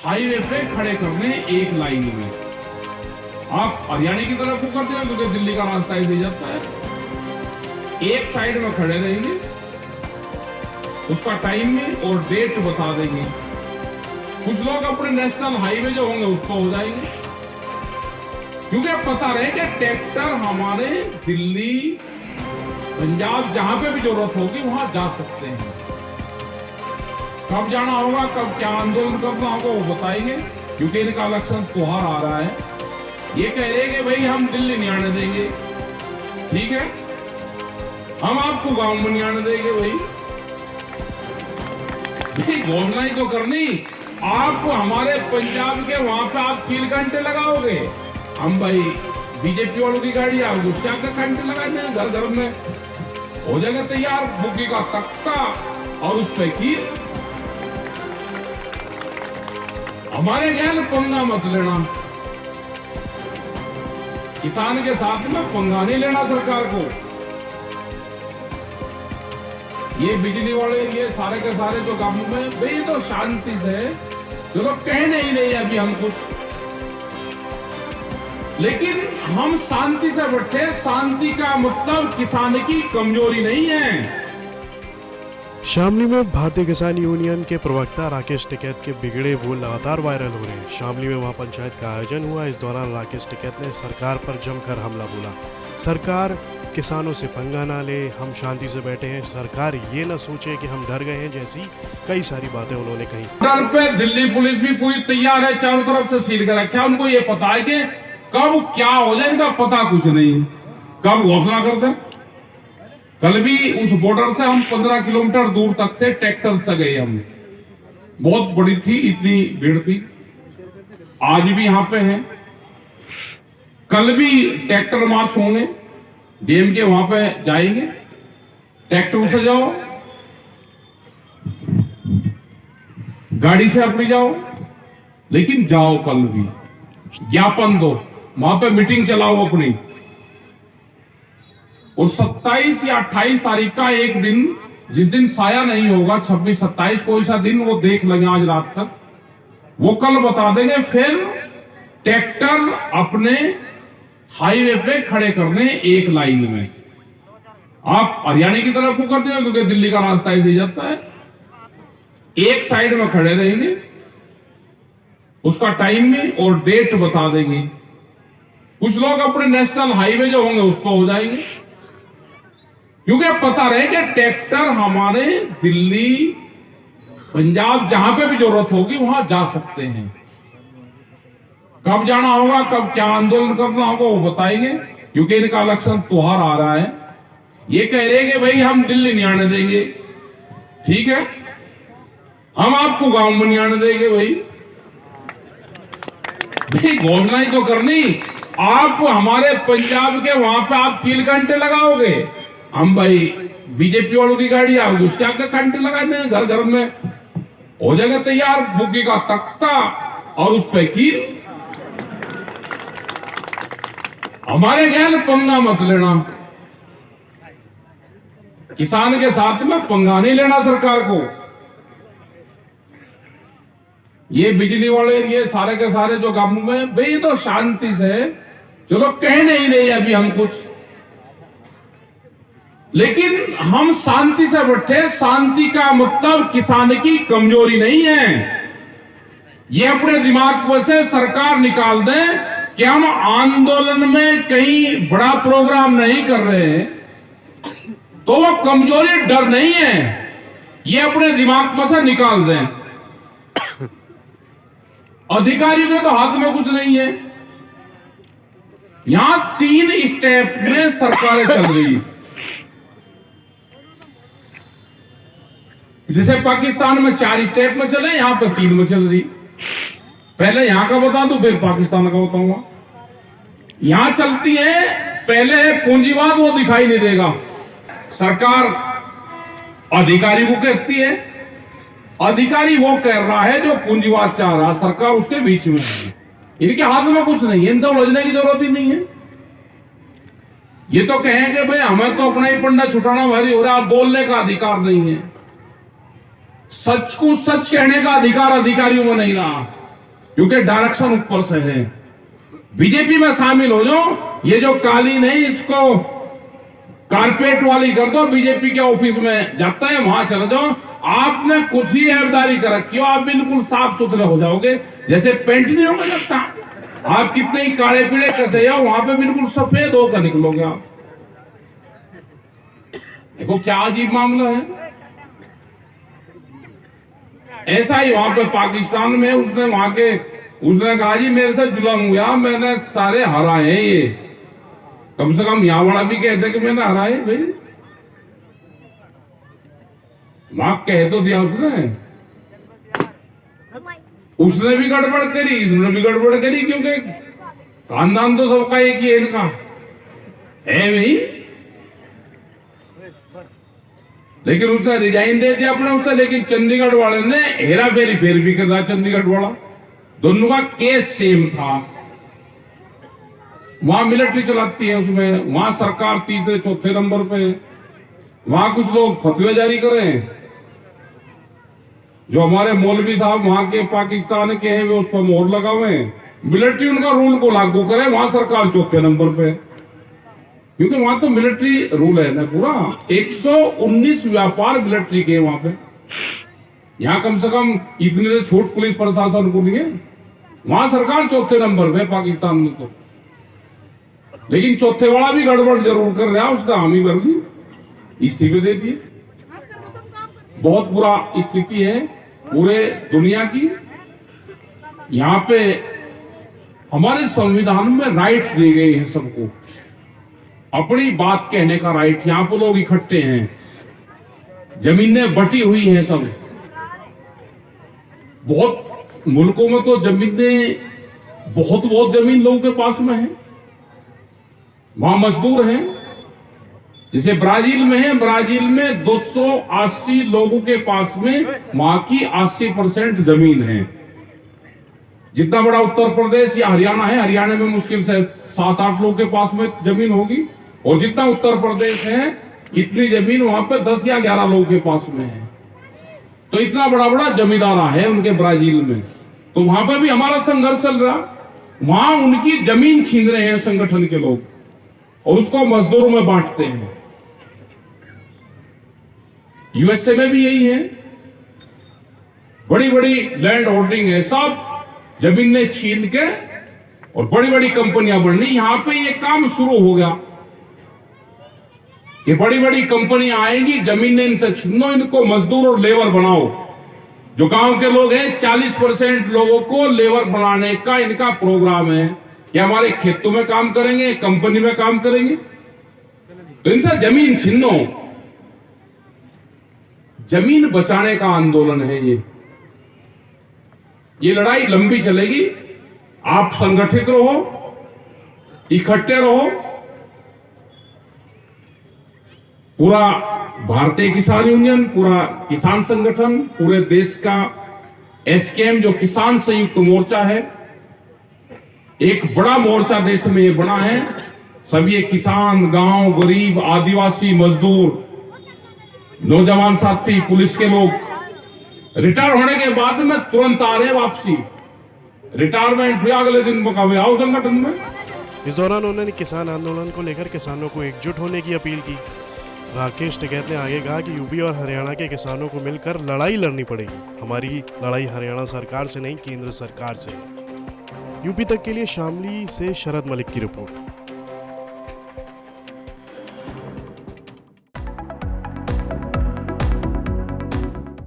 Highway पे खड़े करने एक लाइन में। आप हरियाणा की तरफ को करते हैं क्योंकि दिल्ली का रास्ता ऐसे जाता है। एक साइड में खड़े रहेंगे, उसका टाइम में और डेट बता देंगे। कुछ लोग अपने नेशनल हाईवे जो होंगे उस पर हो जाएंगे, क्योंकि पता रहे कि ट्रैक्टर हमारे दिल्ली पंजाब जहां पे भी जरूरत होगी वहां जा सकते हैं। कब जाना होगा, कब क्या आंदोलन करना होगा वो बताएंगे, क्योंकि इनका इलेक्शन त्योहार आ रहा है। ये कह रहे हैं कि भाई हम दिल्ली नहीं आने देंगे, ठीक है, हम आपको गांव में नहीं आने देंगे। भाई घोषणा ही तो करनी। आप हमारे पंजाब के वहां पे आप 3 घंटे लगाओगे, हम भाई बीजेपी वालों की गाड़ी आप उसके आगे घंटे लगाए, घर घर में हो जाएगा तैयार बुकी का तख्ता और उस पे की। हमारे ज्ञान पंगा मत लेना, किसान के साथ में पंगा नहीं लेना सरकार को। ये बिजली वाले ये सारे के सारे जो काम में भाई तो शांति से जो लोग कह नहीं रहे अभी हम कुछ, लेकिन हम शांति से बैठे। शांति का मतलब किसान की कमजोरी नहीं है। शामली में भारतीय किसान यूनियन के प्रवक्ता राकेश टिकैत के बिगड़े बोल लगातार वायरल हो रहे हैं। शामली में वहां पंचायत का आयोजन हुआ। इस दौरान राकेश टिकैत ने सरकार पर जमकर हमला बोला। सरकार किसानों से पंगा ना ले, हम शांति से बैठे हैं, सरकार ये ना सोचे कि हम डर गए हैं, जैसी कई सारी बातें उन्होंने कही। बॉर्डर पे दिल्ली पुलिस भी पूरी तैयार है, चारों तरफ से सील कर रखा है। उनको ये पता है कि कब क्या हो जाए, इनका पता कुछ नहीं, कब घोषणा करते। कल भी उस बॉर्डर से हम 15 किलोमीटर दूर तक थे, ट्रैक्टर से गए हम, बहुत बड़ी थी, इतनी भीड़ थी। आज भी यहाँ पे है, कल भी ट्रैक्टर मार्च होंगे, डीएम के वहां पे जाएंगे। ट्रैक्टर से जाओ, गाड़ी से अपनी जाओ, लेकिन जाओ, कल भी ज्ञापन दो, वहां पे मीटिंग चलाओ अपनी। और 27 या 28 तारीख का एक दिन, जिस दिन साया नहीं होगा, 26-27 कोई सा दिन वो देख लेंगे आज रात तक, वो कल बता देंगे। फिर ट्रैक्टर अपने हाईवे पे खड़े करने एक लाइन में। आप हरियाणा की तरफ को करते हो क्योंकि दिल्ली का रास्ता ऐसे जाता है। एक साइड में खड़े रहेंगे, उसका टाइम में और डेट बता देंगे। कुछ लोग अपने नेशनल हाईवे जो होंगे उस पर हो जाएंगे, क्योंकि पता रहे कि ट्रैक्टर हमारे दिल्ली पंजाब जहां पे भी जरूरत होगी वहां जा सकते हैं। कब जाना होगा, कब क्या आंदोलन करना होगा वो बताएंगे, क्योंकि इनका इलेक्शन त्योहार आ रहा है। ये कह रहे हैं कि भाई हम दिल्ली नहीं आने देंगे, ठीक है, हम आपको गांव में नहीं आने देंगे। भाई घोषणा ही तो करनी। आप हमारे पंजाब के वहां पे आप 3 घंटे लगाओगे, हम भाई बीजेपी वालों की गाड़ी आप उसके आगे घंटे लगाए, घर घर में हो जाएगा तैयार बुकी का तख्ता और उस पे की। हमारे ज्ञान पंगा मत लेना, किसान के साथ में पंगा नहीं लेना सरकार को। ये बिजली वाले ये सारे के सारे जो काम में भाई तो शांति से जो लोग कह नहीं रहे अभी हम कुछ, लेकिन हम शांति से बैठे। शांति का मतलब किसान की कमजोरी नहीं है। ये अपने दिमाग में से सरकार निकाल दे कि हम आंदोलन में कहीं बड़ा प्रोग्राम नहीं कर रहे हैं, तो वो कमजोरी डर नहीं है, ये अपने दिमाग में से निकाल दें। अधिकारियों के तो हाथ में कुछ नहीं है। यहां 3 स्टेप में सरकारें चल रही, जैसे पाकिस्तान में 4 स्टेप में चले, यहां पर 3 में चल रही। पहले यहां का बता दूं, फिर पाकिस्तान का बताऊंगा। यहां चलती है, पहले है पूंजीवाद, वो दिखाई नहीं देगा। सरकार अधिकारी को कहती है, अधिकारी वो कह रहा है जो पूंजीवाद चाह रहा, सरकार उसके बीच में है। इनके हाथ में कुछ नहीं है, इनसे उलझने की जरूरत ही नहीं है। ये तो कहेंगे भाई हमें तो अपना ही पंडा छुटाना भारी हो रहा है, बोलने का अधिकार नहीं है। सच को सच कहने का अधिकार अधिकारियों में नहीं रहा। क्योंकि डायरेक्शन ऊपर से है। बीजेपी में शामिल हो जाओ, ये जो कालीन है इसको कारपेट वाली कर दो, बीजेपी के ऑफिस में जाता है वहां चले जाओ, आपने कुछ ही ऐबदारी कर रखी हो, आप बिल्कुल साफ सुथरे हो जाओगे, जैसे पेंट नहीं होगा लगता, आप कितने ही काले पीले कैसे हो वहां पे बिल्कुल सफेद होकर निकलोगे आप। देखो क्या अजीब मामला है। ऐसा ही वहां पे पाकिस्तान में उसने कहा जी मेरे से जुल्म हुआ, मैंने सारे हराए हैं, ये कम से कम यहाँ वाला भी कहते कि मैंने हराए भाई, वहां कह तो दिया उसने भी गड़बड़ करी, इसने भी गड़बड़ करी, क्योंकि खानदान तो सबका एक ही है इनका है भाई। लेकिन उसने रिजाइन दे दिया अपने उससे, लेकिन चंडीगढ़ वाले ने हेरा फेरी फिर भी कर रहा, चंडीगढ़ वाला, दोनों का केस सेम था। वहां मिलिट्री चलाती है, उसमें वहां सरकार तीसरे चौथे नंबर पे, वहां कुछ लोग फतवे जारी करें, जो हमारे मौलवी साहब वहां के पाकिस्तान के हैं वे उस पर मोहर लगावे, मिलिट्री उनका रूल को लागू करे, वहां सरकार चौथे नंबर पे, क्योंकि वहां तो मिलिट्री रूल है ना पूरा। 119 व्यापार मिलिट्री के वहां पे, यहाँ कम से कम इतने छोट पुलिस प्रशासन को नहीं है, वहां सरकार चौथे नंबर पे पाकिस्तान में तो। लेकिन चौथे वाला भी गड़बड़ जरूर कर रहा, उसका हामी भर दी, इस्तीफे दे दिए। बहुत बुरा स्थिति है पूरे दुनिया की। यहाँ पे हमारे संविधान में राइट्स दिए गए हैं सबको, अपनी बात कहने का राइट। यहाँ पे लोग इकट्ठे हैं, जमीनें बटी हुई हैं सब, बहुत मुल्कों में तो जमीनें बहुत जमीन लोगों के पास में है, वहां मजदूर हैं। जैसे ब्राजील में है, ब्राजील में 280 लोगों के पास में वहां की 80% जमीन है। जितना बड़ा उत्तर प्रदेश या हरियाणा है, हरियाणा में मुश्किल से 7-8 लोगों के पास में जमीन होगी, और जितना उत्तर प्रदेश है इतनी जमीन वहां पे 10 या 11 लोगों के पास में है। तो इतना बड़ा जमींदारा है उनके ब्राजील में। तो वहां पे भी हमारा संघर्ष चल रहा, वहां उनकी जमीन छीन रहे हैं संगठन के लोग, और उसको मजदूरों में बांटते हैं। यूएसए में भी यही है, बड़ी लैंड होल्डिंग है, सब जमीनें छीन के और बड़ी कंपनियां बढ़नी। यहां पे ये काम शुरू हो गया कि बड़ी कंपनियां आएंगी, जमीनें इनसे छीनो, इनको मजदूर और लेबर बनाओ। जो गांव के लोग हैं 40% लोगों को लेबर बनाने का इनका प्रोग्राम है कि हमारे खेतों में काम करेंगे, कंपनी में काम करेंगे। तो इनसे जमीन छीनो, जमीन बचाने का आंदोलन है ये लड़ाई लंबी चलेगी। आप संगठित रहो, इकट्ठे रहो। पूरा भारतीय किसान यूनियन, पूरा किसान संगठन, पूरे देश का एसकेएम जो किसान संयुक्त मोर्चा है, एक बड़ा मोर्चा देश में ये बना है। सब ये किसान, गांव, गरीब, आदिवासी, मजदूर, नौजवान साथी, पुलिस के लोग रिटायर होने के बाद में तुरंत आ रहे वापसी, रिटायरमेंट हुआ अगले दिन मुकाबले आओ संगठन में। इस दौरान उन्होंने किसान आंदोलन को लेकर किसानों को एकजुट होने की अपील की। राकेश टिकैत ने आगे कहा कि यूपी और हरियाणा के किसानों को मिलकर लड़ाई लड़नी पड़ेगी। हमारी लड़ाई हरियाणा सरकार से नहीं, केंद्र सरकार से। यूपी तक के लिए शामली से शरद मलिक की रिपोर्ट।